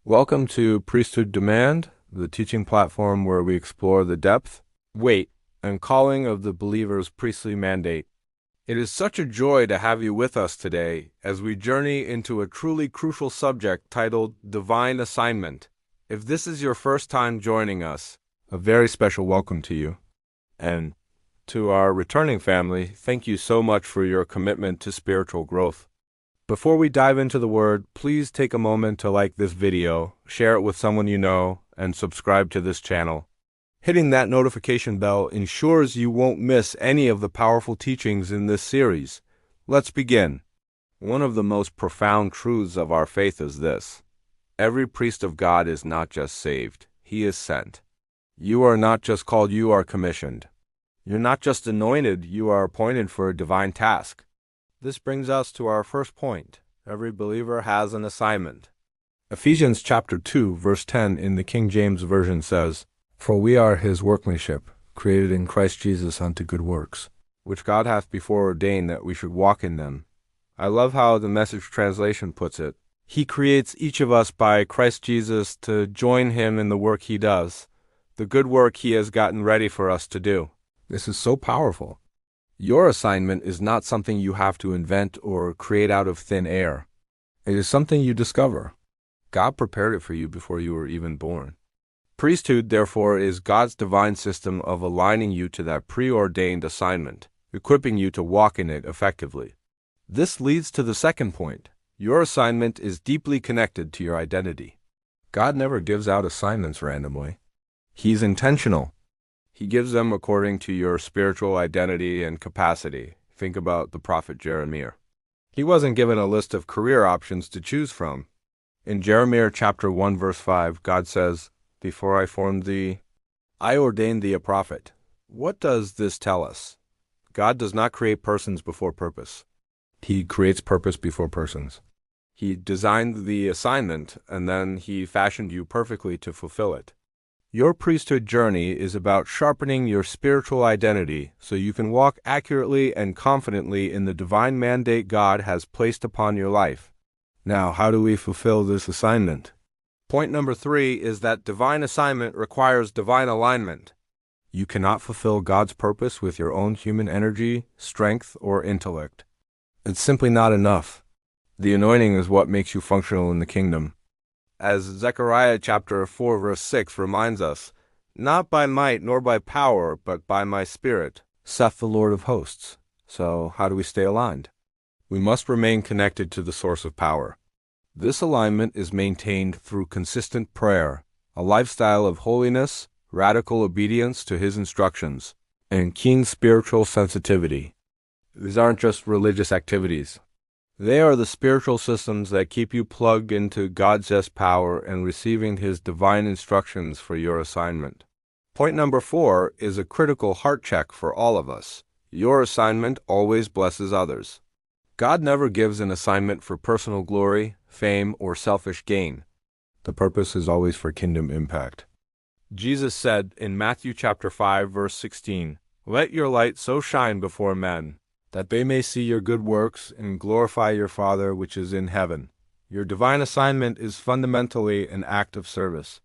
Welcome to Priesthood Demand, the teaching platform where we explore the depth, weight, and calling of the believer's priestly mandate. It is such a joy to have you with us today as we journey into a truly crucial subject titled Divine Assignment. If this is your first time joining us, a very special welcome to you. And to our returning family, thank you so much for your commitment to spiritual growth. Before we dive into the Word, please take a moment to like this video, share it with someone you know, and subscribe to this channel. Hitting that notification bell ensures you won't miss any of the powerful teachings in this series. Let's begin. One of the most profound truths of our faith is this: every priest of God is not just saved, he is sent. You are not just called, you are commissioned. You're not just anointed, you are appointed for a divine task. This brings us to our first point. Every believer has an assignment. Ephesians chapter 2, verse 10 in the King James Version says, "For we are his workmanship, created in Christ Jesus unto good works, which God hath before ordained that we should walk in them." I love how the Message translation puts it. He creates each of us by Christ Jesus to join him in the work he does, the good work he has gotten ready for us to do. This is so powerful. Your assignment is not something you have to invent or create out of thin air. It is something you discover. God prepared it for you before you were even born. Priesthood, therefore, is God's divine system of aligning you to that preordained assignment, equipping you to walk in it effectively. This leads to the second point. Your assignment is deeply connected to your identity. God never gives out assignments randomly. He's intentional. He gives them according to your spiritual identity and capacity. Think about the prophet Jeremiah. He wasn't given a list of career options to choose from. In Jeremiah chapter 1 verse 5, God says, "Before I formed thee, I ordained thee a prophet." What does this tell us? God does not create persons before purpose. He creates purpose before persons. He designed the assignment, and then he fashioned you perfectly to fulfill it. Your priesthood journey is about sharpening your spiritual identity so you can walk accurately and confidently in the divine mandate God has placed upon your life. Now, how do we fulfill this assignment? Point number 3 is that divine assignment requires divine alignment. You cannot fulfill God's purpose with your own human energy, strength, or intellect. It's simply not enough. The anointing is what makes you functional in the kingdom. As Zechariah chapter 4 verse 6 reminds us, "Not by might nor by power, but by my Spirit, saith the Lord of hosts." So how do we stay aligned? We must remain connected to the source of power. This alignment is maintained through consistent prayer, a lifestyle of holiness, radical obedience to his instructions, and keen spiritual sensitivity. These aren't just religious activities. They are the spiritual systems that keep you plugged into God's power and receiving his divine instructions for your assignment. Point number 4 is a critical heart check for all of us. Your assignment always blesses others. God never gives an assignment for personal glory, fame, or selfish gain. The purpose is always for kingdom impact. Jesus said in Matthew chapter 5 verse 16, "Let your light so shine before men, that they may see your good works and glorify your Father which is in heaven." Your divine assignment is fundamentally an act of service.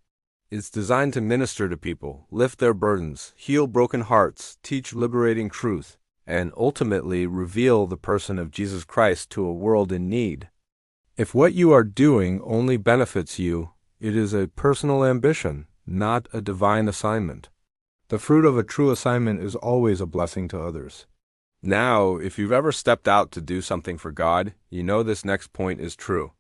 It's designed to minister to people, lift their burdens, heal broken hearts, teach liberating truth, and ultimately reveal the person of Jesus Christ to a world in need. If what you are doing only benefits you, it is a personal ambition, not a divine assignment. The fruit of a true assignment is always a blessing to others. Now, if you've ever stepped out to do something for God, you know this next point is true.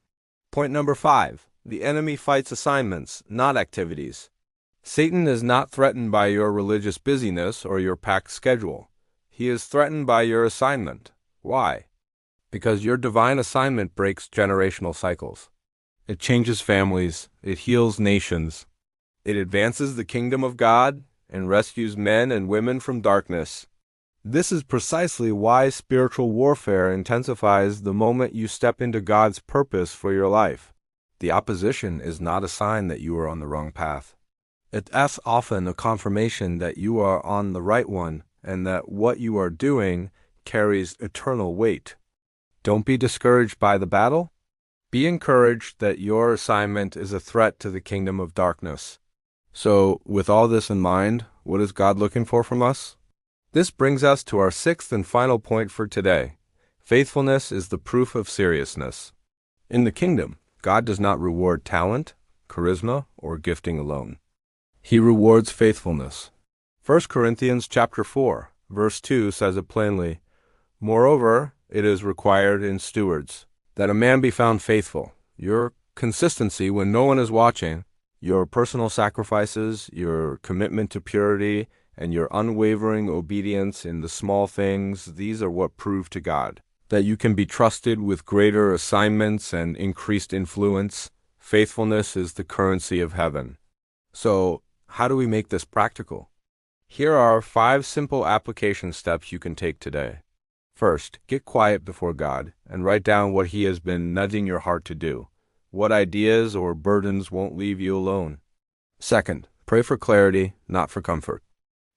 Point number 5. The enemy fights assignments, not activities. Satan is not threatened by your religious busyness or your packed schedule. He is threatened by your assignment. Why? Because your divine assignment breaks generational cycles. It changes families. It heals nations. It advances the kingdom of God and rescues men and women from darkness. This is precisely why spiritual warfare intensifies the moment you step into God's purpose for your life. The opposition is not a sign that you are on the wrong path. It's often a confirmation that you are on the right one and that what you are doing carries eternal weight. Don't be discouraged by the battle. Be encouraged that your assignment is a threat to the kingdom of darkness. So, with all this in mind, what is God looking for from us? This brings us to our sixth and final point for today. Faithfulness is the proof of seriousness. In the kingdom, God does not reward talent, charisma, or gifting alone. He rewards faithfulness. 1 Corinthians chapter 4, verse 2 says it plainly, "Moreover, it is required in stewards, that a man be found faithful." Your consistency when no one is watching, your personal sacrifices, your commitment to purity, and your unwavering obedience in the small things, these are what prove to God that you can be trusted with greater assignments and increased influence. Faithfulness is the currency of heaven. So, how do we make this practical? Here are 5 simple application steps you can take today. First, get quiet before God and write down what He has been nudging your heart to do. What ideas or burdens won't leave you alone? Second, pray for clarity, not for comfort.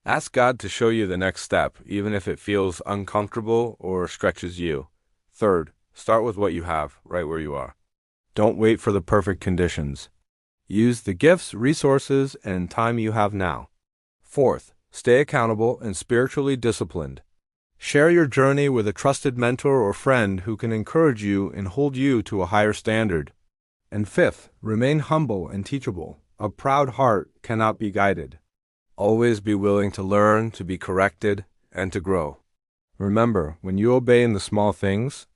Ask God to show you the next step, even if it feels uncomfortable or stretches you. Third, start with what you have, right where you are. Don't wait for the perfect conditions. Use the gifts, resources, and time you have now. Fourth, stay accountable and spiritually disciplined. Share your journey with a trusted mentor or friend who can encourage you and hold you to a higher standard. And fifth, remain humble and teachable. A proud heart cannot be guided. Always be willing to learn, to be corrected, and to grow. Remember, when you obey in the small things,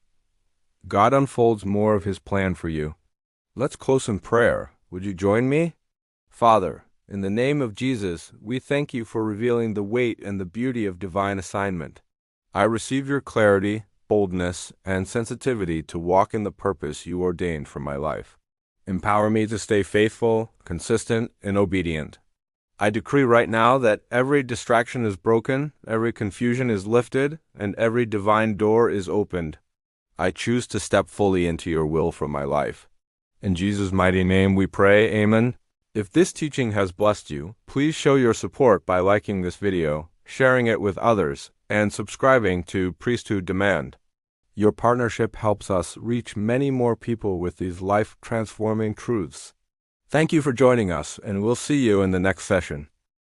God unfolds more of His plan for you. Let's close in prayer. Would you join me? Father, in the name of Jesus, we thank you for revealing the weight and the beauty of divine assignment. I receive your clarity, boldness, and sensitivity to walk in the purpose you ordained for my life. Empower me to stay faithful, consistent, and obedient. I decree right now that every distraction is broken, every confusion is lifted, and every divine door is opened. I choose to step fully into your will for my life. In Jesus' mighty name we pray, amen. If this teaching has blessed you, please show your support by liking this video, sharing it with others, and subscribing to Priesthood Demand. Your partnership helps us reach many more people with these life-transforming truths. Thank you for joining us, and we'll see you in the next session.